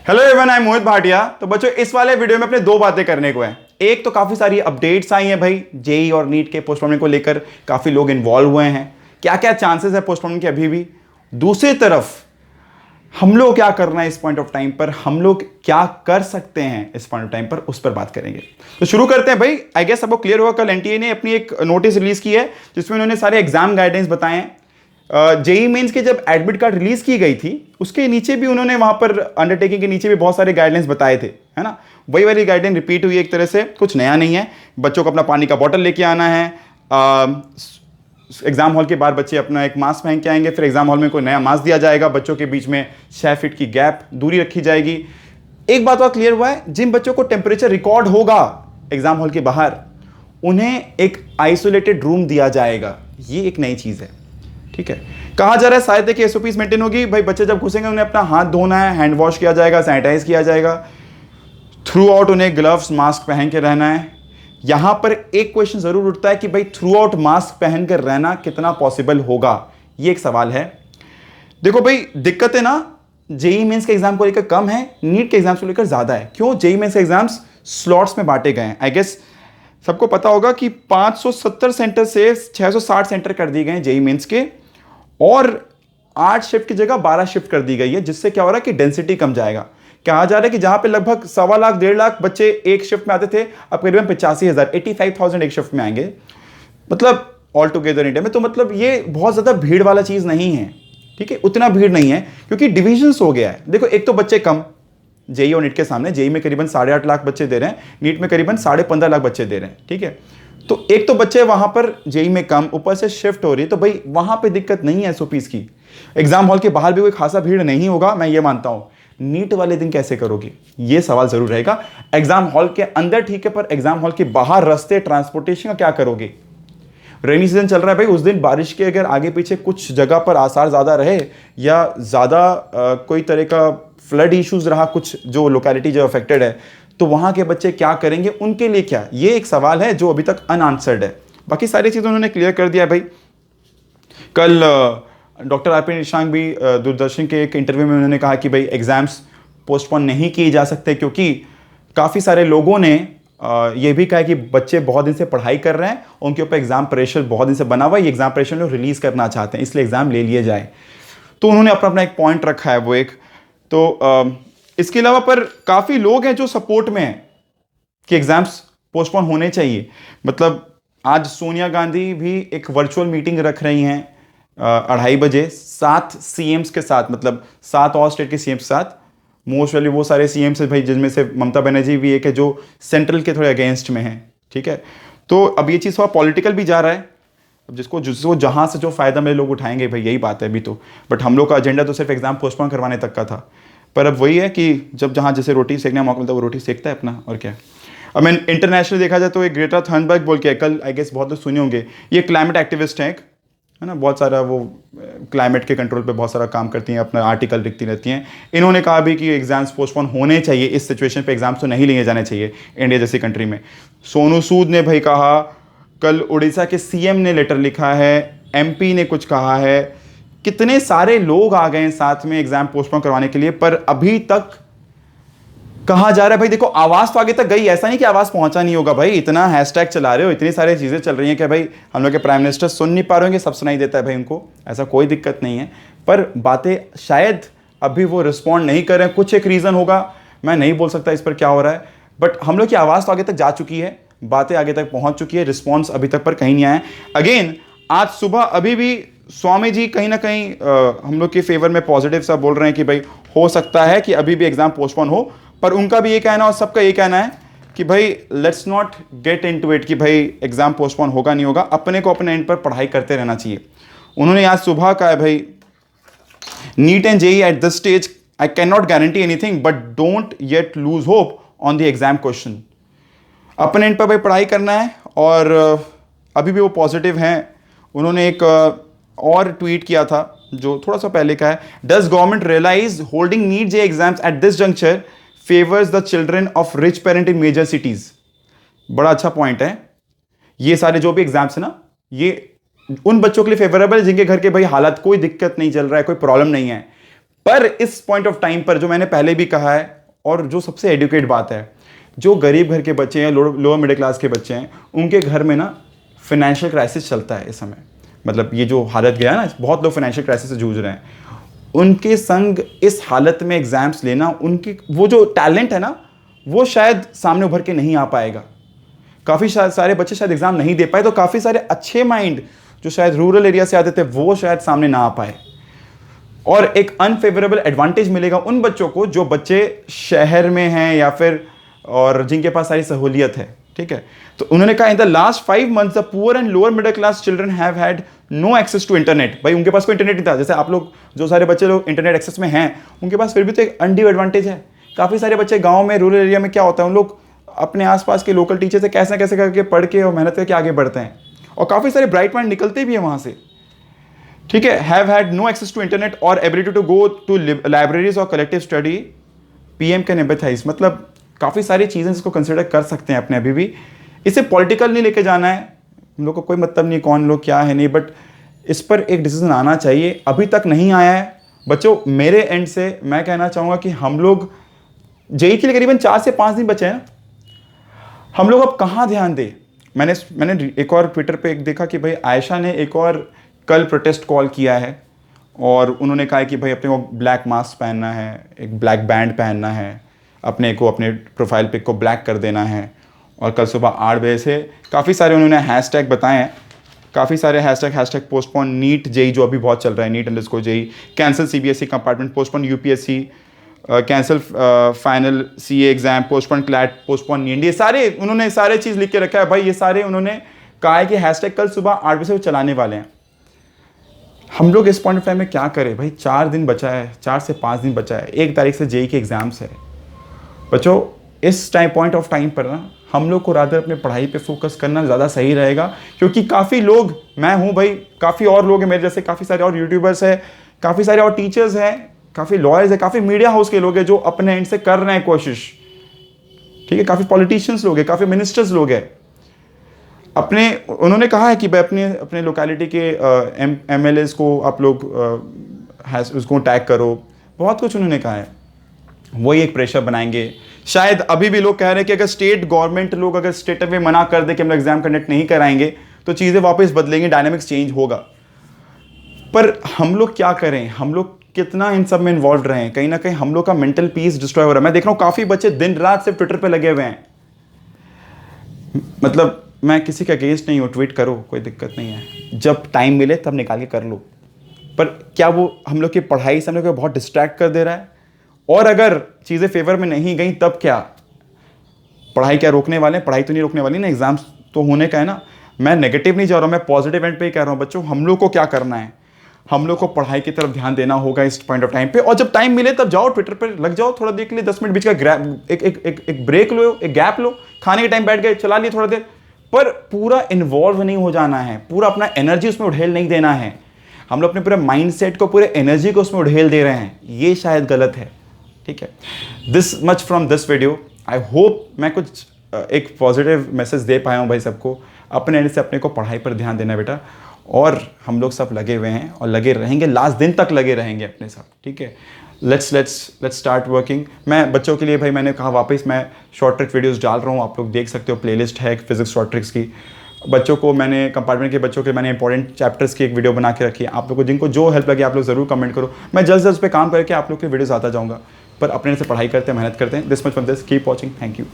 Hello everyone, I am मोहित भाटिया। तो बच्चों, इस वाले वीडियो में अपने दो बातें करने को है। एक तो काफी सारी अपडेट्स आई हैं भाई, जेई और नीट के पोस्टपोनमेंट को लेकर काफी लोग इन्वॉल्व हुए हैं, क्या क्या चांसेस है पोस्टपोनमेंट के अभी भी। दूसरी तरफ हम लोग क्या करना है इस पॉइंट ऑफ टाइम पर, हम लोग क्या कर सकते हैं इस पॉइंट ऑफ टाइम पर, उस पर बात करेंगे। तो शुरू करते हैं भाई। आई गेस सबको क्लियर होगा, कल एनटीए ने अपनी एक नोटिस रिलीज की है जिसमें उन्होंने सारे एग्जाम गाइडेंस बताए हैं। जेई मेंस के जब एडमिट कार्ड रिलीज की गई थी उसके नीचे भी उन्होंने वहां पर अंडरटेकिंग के नीचे भी बहुत सारे गाइडलाइंस बताए थे, है ना। वही वाली गाइडलाइन रिपीट हुई एक तरह से, कुछ नया नहीं है। बच्चों को अपना पानी का बॉटल लेके आना है, एग्जाम हॉल के बाहर बच्चे अपना एक मास्क पहन के आएंगे, फिर एग्जाम हॉल में कोई नया मास्क दिया जाएगा, बच्चों के बीच में 6 फीट की गैप दूरी रखी जाएगी। एक बात और क्लियर हुआ है, जिन बच्चों को टेम्परेचर रिकॉर्ड होगा एग्जाम हॉल के बाहर उन्हें एक आइसोलेटेड रूम दिया जाएगा। ये एक नई चीज है, ठीक है। कहा जा रहा है शायद कि एसओपीज मेंटेन होगी भाई, बच्चे जब घुसेंगे उन्हें अपना हाथ धोना है, हैंड वॉश किया जाएगा, सैनिटाइज किया जाएगा, थ्रू आउट उन्हें ग्लव्स मास्क पहन के रहना है। यहां पर एक क्वेश्चन जरूर उठता है कि भाई थ्रू आउट मास्क पहन कर रहना कितना पॉसिबल होगा, ये एक सवाल है। देखो भाई, दिक्कतें ना जेई मेंस के एग्जाम को लेकर कम है, नीट के एग्जाम्स को लेकर ज्यादा है। क्यों? जेई मेंस के एग्जाम्स स्लॉट्स में बांटे गए हैं। आई गेस सबको पता होगा कि 570 सेंटर से 660 सेंटर कर दिए गए हैं जेई मेंस के, और 8 शिफ्ट की जगह 12 शिफ्ट कर दी गई है, जिससे क्या हो रहा है कि डेंसिटी कम जाएगा। कहा जा रहा है कि जहां पे लगभग 1.25 लाख 1.5 लाख बच्चे एक शिफ्ट में आते थे, अब करीबन 85,000 85,000 एक शिफ्ट में आएंगे, मतलब ऑल टुगेदर इंडिया में। तो मतलब ये बहुत ज्यादा भीड़ वाला चीज नहीं है, ठीक है, उतना भीड़ नहीं है क्योंकि डिविजन्स हो गया है। देखो, एक तो बच्चे कम जेई और नीट के सामने, जेई में करीबन 8.5 लाख बच्चे दे रहे हैं, नीट में करीबन 15.5 लाख बच्चे दे रहे हैं, ठीक है। तो एक तो बच्चे वहां पर जेई में कम, ऊपर से शिफ्ट हो रही है, तो भाई वहां पे दिक्कत नहीं है एसओपीज की। एग्जाम हॉल के बाहर भी कोई खासा भीड़ नहीं होगा, मैं ये मानता हूं। नीट वाले दिन कैसे करोगे, ये सवाल जरूर रहेगा। एग्जाम हॉल के अंदर ठीक है, पर एग्जाम हॉल के बाहर रास्ते, ट्रांसपोर्टेशन का क्या करोगे? रेनी सीजन चल रहा है भाई, उस दिन बारिश के अगर आगे पीछे कुछ जगह पर आसार ज्यादा रहे या ज्यादा कोई तरह का फ्लड इश्यूज रहा, कुछ जो लोकेलिटी जो अफेक्टेड है, तो वहां के बच्चे क्या करेंगे, उनके लिए क्या, ये एक सवाल है जो अभी तक अनआंसर्ड है। बाकी सारी चीजें उन्होंने क्लियर कर दिया है भाई। कल डॉक्टर आरपी निशांक भी दूरदर्शन के एक इंटरव्यू में उन्होंने कहा कि भाई एग्जाम्स पोस्टपोन नहीं किए जा सकते, क्योंकि काफी सारे लोगों ने ये भी कहा है कि बच्चे बहुत दिन से पढ़ाई कर रहे हैं, उनके ऊपर एग्जाम प्रेशर बहुत दिन से बना हुआ है, ये एग्जाम प्रेशर लोग रिलीज करना चाहते हैं, इसलिए एग्जाम ले लिए जाए। तो उन्होंने अपना अपना एक पॉइंट रखा है वो एक। तो इसके अलावा पर काफी लोग हैं जो सपोर्ट में हैं कि एग्जाम्स पोस्टपोन होने चाहिए। मतलब आज सोनिया गांधी भी एक वर्चुअल मीटिंग रख रही हैं 2:30 बजे 7 सीएम्स के साथ, मतलब 7 और स्टेट के सीएम के साथ। मोस्ट वाली वो सारे सीएम से भाई, जिनमें से ममता बनर्जी भी एक है जो सेंट्रल के थोड़े अगेंस्ट में है, ठीक है। तो अब ये चीज़ थोड़ा पॉलिटिकल भी जा रहा है, अब जिसको जहां से जो फायदा मिले लोग उठाएंगे भाई, यही बात है अभी तो। बट हम लोग का एजेंडा तो सिर्फ एग्जाम पोस्टपोन करवाने तक का था, पर अब वही है कि जब जहां जैसे रोटी सेकने का मौका मिलता है वो रोटी सेकता है अपना, और क्या। अब मैं इंटरनेशनल देखा जाए तो एक ग्रेटा थर्नबर्ग बोल के, कल आई गेस बहुत लोग सुने होंगे, ये क्लाइमेट एक्टिविस्ट हैं, है ना, बहुत सारा वो क्लाइमेट के कंट्रोल पे बहुत सारा काम करती हैं, अपना आर्टिकल लिखती रहती हैं। इन्होंने कहा भी कि एग्जाम्स पोस्टपोन होने चाहिए, इस सिचुएशन पे एग्जाम्स तो नहीं लिए जाने चाहिए इंडिया जैसी कंट्री में। सोनू सूद ने भाई कहा, कल उड़ीसा के सीएम ने लेटर लिखा है, एमपी ने कुछ कहा है, कितने सारे लोग आ गए साथ में एग्जाम पोस्टपोन करवाने के लिए, पर अभी तक कहा जा रहा है भाई देखो आवाज तो आगे तक गई, ऐसा नहीं कि आवाज पहुंचा नहीं होगा भाई। इतना हैशटैग चला रहे हो, इतनी सारी चीजें चल रही हैं कि भाई हम लोग के प्राइम मिनिस्टर सुन नहीं पा रहे होंगे, सब सुनाई देता है भाई उनको, ऐसा कोई दिक्कत नहीं है। पर बातें शायद अभी वो रिस्पॉन्ड नहीं कर रहे हैं, कुछ एक रीजन होगा, मैं नहीं बोल सकता इस पर क्या हो रहा है। बट हम लोग की आवाज तो आगे तक जा चुकी है, बातें आगे तक पहुंच चुकी है, रिस्पॉन्स अभी तक पर कहीं नहीं आया। अगेन आज सुबह अभी भी स्वामी जी कहीं ना कहीं हम लोग के फेवर में पॉजिटिव सा बोल रहे हैं कि भाई हो सकता है कि अभी भी एग्जाम पोस्टपोन हो, पर उनका भी ये कहना और सबका ये कहना है कि भाई let's not get into it कि भाई एग्जाम पोस्टपोन होगा नहीं होगा, अपने को अपने एंड पर पढ़ाई करते रहना चाहिए। उन्होंने आज सुबह कहा है भाई, NEET and JEE at this stage I can not guarantee anything but don't yet lose hope on the exam question. अपने एंड पर भाई पढ़ाई करना है, और अभी भी वो पॉजिटिव हैं। उन्होंने एक और ट्वीट किया था जो थोड़ा सा पहले का है, does government realise holding NEET JEE exams at this juncture favours the children of rich parent in major cities. बड़ा अच्छा पॉइंट है। ये सारे जो भी एग्जाम्स है ना, ये उन बच्चों के लिए फेवरेबल है जिनके घर के भाई हालात कोई दिक्कत नहीं चल रहा है, कोई प्रॉब्लम नहीं है। पर इस पॉइंट ऑफ टाइम पर जो मैंने पहले भी कहा है और जो सबसे एडुकेट बात है, जो गरीब घर के बच्चे हैं, लोअर मिडिल क्लास के बच्चे हैं, उनके घर में ना फाइनेंशियल क्राइसिस चलता है इस समय। मतलब ये जो हालत गया ना, बहुत लोग फाइनेंशियल क्राइसिस से जूझ रहे हैं। उनके संग इस हालत में एग्जाम्स लेना, उनकी वो जो टैलेंट है ना, वो शायद सामने उभर के नहीं आ पाएगा। काफ़ी सारे बच्चे शायद एग्जाम नहीं दे पाए, तो काफ़ी सारे अच्छे माइंड जो शायद रूरल एरिया से आते थे वो शायद सामने ना आ पाए। और एक अनफेवरेबल एडवांटेज मिलेगा उन बच्चों को जो बच्चे शहर में हैं या फिर और जिनके पास सारी सहूलियत है। ठीक है, तो उन्होंने कहा in the last 5 months the poor and lower middle class children have had no access to internet. भाई उनके पास कोई इंटरनेट नहीं था। जैसे आप लोग जो सारे बच्चे लोग इंटरनेट एक्सेस में हैं, उनके पास फिर भी तो एक अनड्यू एडवांटेज है। काफ़ी सारे बच्चे गाँव में, रूरल एरिया में क्या होता है, उन लोग अपने आसपास के लोकल टीचर से कैसे कैसे करके पढ़ के और मेहनत करके आगे बढ़ते हैं, और काफ़ी सारे ब्राइट माइंड निकलते भी हैं वहाँ से। ठीक है, have had no access to internet और ability to go to libraries और collective study. PM can empathise, मतलब काफ़ी सारी चीज़ें इसको कंसिडर कर सकते हैं अपने। अभी भी इसे पॉलिटिकल नहीं लेके जाना है, हम लोग को कोई मतलब नहीं कौन लोग क्या है नहीं, बट इस पर एक डिसीजन आना चाहिए। अभी तक नहीं आया है। बच्चों, मेरे एंड से मैं कहना चाहूँगा कि हम लोग जेई के लिए करीबन 4 से 5 दिन बचे हैं ना, हम लोग अब कहाँ ध्यान दें। मैंने एक और ट्विटर पे एक देखा कि भाई आयशा ने एक और कल प्रोटेस्ट कॉल किया है, और उन्होंने कहा है कि भाई अपने को ब्लैक मास्क पहनना है, एक ब्लैक बैंड पहनना है, अपने को अपने प्रोफाइल पिक को ब्लैक कर देना है, और कल सुबह 8 बजे से काफ़ी सारे उन्होंने हैशटैग बताए हैं। काफ़ी सारे हैशटैग पोस्टपोन नीट जेई जो अभी बहुत चल रहा है, NEET JEE, cancel CBSE compartment, postpone UPSC, cancel final CA exam, postpone CLAT, postpone NEET, ये सारे उन्होंने सारे चीज़ लिख के रखा है भाई। ये सारे उन्होंने कहा है कि हैशटैग कल सुबह 8 बजे से वो चलाने वाले हैं। हम लोग इस पॉइंट ऑफ टाइम में क्या करें भाई? 4 दिन बचा है, 4 से 5 दिन बचा है, 1 तारीख से जेई के एग्जाम्स है। बच्चों, इस पॉइंट ऑफ टाइम पर ना हम लोग को रादर अपने पढ़ाई पे फोकस करना ज़्यादा सही रहेगा, क्योंकि काफ़ी लोग, मैं हूँ भाई, काफ़ी और लोग हैं मेरे जैसे, काफ़ी सारे और यूट्यूबर्स हैं, काफ़ी सारे और टीचर्स हैं, काफ़ी लॉयर्स हैं, काफ़ी मीडिया हाउस के लोग हैं जो अपने एंड से कर रहे हैं कोशिश। ठीक है, काफ़ी पॉलिटिशियंस लोग हैं, काफ़ी मिनिस्टर्स लोग हैं। उन्होंने कहा है कि भाई अपने लोकेलिटी के एमएलएस को आप लोग उसको टैग करो, बहुत कुछ उन्होंने कहा है। वही एक प्रेशर बनाएंगे। शायद अभी भी लोग कह रहे हैं कि अगर स्टेट गवर्नमेंट लोग अगर स्टेट में मना कर दे कि हम लोग एग्जाम कंडक्ट नहीं कराएंगे तो चीज़ें वापस बदलेंगी, डायनामिक्स चेंज होगा। पर हम लोग क्या करें? हम लोग कितना इन सब में इन्वॉल्व रहे हैं? कहीं ना कहीं हम लोग का मेंटल पीस डिस्ट्रॉय हो रहा है। मैं देख रहा हूँ काफ़ी बच्चे दिन रात सिर्फ ट्विटर पर लगे हुए हैं। मतलब मैं किसी के अगेंस्ट नहीं हूँ, ट्वीट करो, कोई दिक्कत नहीं है, जब टाइम मिले तब निकाल के कर लो। पर क्या वो हम लोग की पढ़ाई से हम लोग को बहुत डिस्ट्रैक्ट कर दे रहा है? और अगर चीज़ें फेवर में नहीं गई तब क्या? पढ़ाई क्या रोकने वाले हैं? पढ़ाई तो नहीं रोकने वाली ना, एग्जाम्स तो होने का है ना। मैं नेगेटिव नहीं जा रहा हूँ, मैं पॉजिटिव एंड पे ही कह रहा हूँ। बच्चों, हम लोग को क्या करना है? हम लोग को पढ़ाई की तरफ ध्यान देना होगा इस पॉइंट ऑफ टाइम पे, और जब टाइम मिले तब जाओ ट्विटर पर लग जाओ, थोड़ा देर के लिए 10 मिनट बीच का एक ब्रेक लो, एक गैप लो, खाने के टाइम बैठ गए चला लिए थोड़ा देर, पर पूरा इन्वॉल्व नहीं हो जाना है, पूरा अपना एनर्जी उसमें उड़ेल नहीं देना है। हम लोग अपने पूरे माइंडसेट को, पूरे एनर्जी को उसमें उड़ेल दे रहे हैं, ये शायद गलत है। ठीक है, this much from this video. I hope मैं कुछ एक पॉजिटिव मैसेज दे पाया हूँ भाई सबको। अपने एंड से अपने को पढ़ाई पर ध्यान देना बेटा, और हम लोग सब लगे हुए हैं और लगे रहेंगे, लास्ट दिन तक लगे रहेंगे अपने सब। ठीक है, लेट्स स्टार्ट वर्किंग। मैं बच्चों के लिए भाई मैंने कहा वापस मैं शॉर्ट ट्रिक वीडियोस डाल रहा हूँ, आप लोग देख सकते हो, प्लेलिस्ट है फिजिक्स शॉर्ट ट्रिक्स की। बच्चों को मैंने कंपार्टमेंट के बच्चों के मैंने इंपॉर्टेंट चैप्टर्स की एक वीडियो बना के रखी है। आप लोग को जिनको जो हेल्प लगे आप लोग ज़रूर कमेंट करो, मैं जल्द से जल्द उस पर काम करके आप लोग की वीडियोस आता जाऊँगा। पर अपने से पढ़ाई करते हैं, मेहनत करते हैं। This much from this, keep watching, thank you.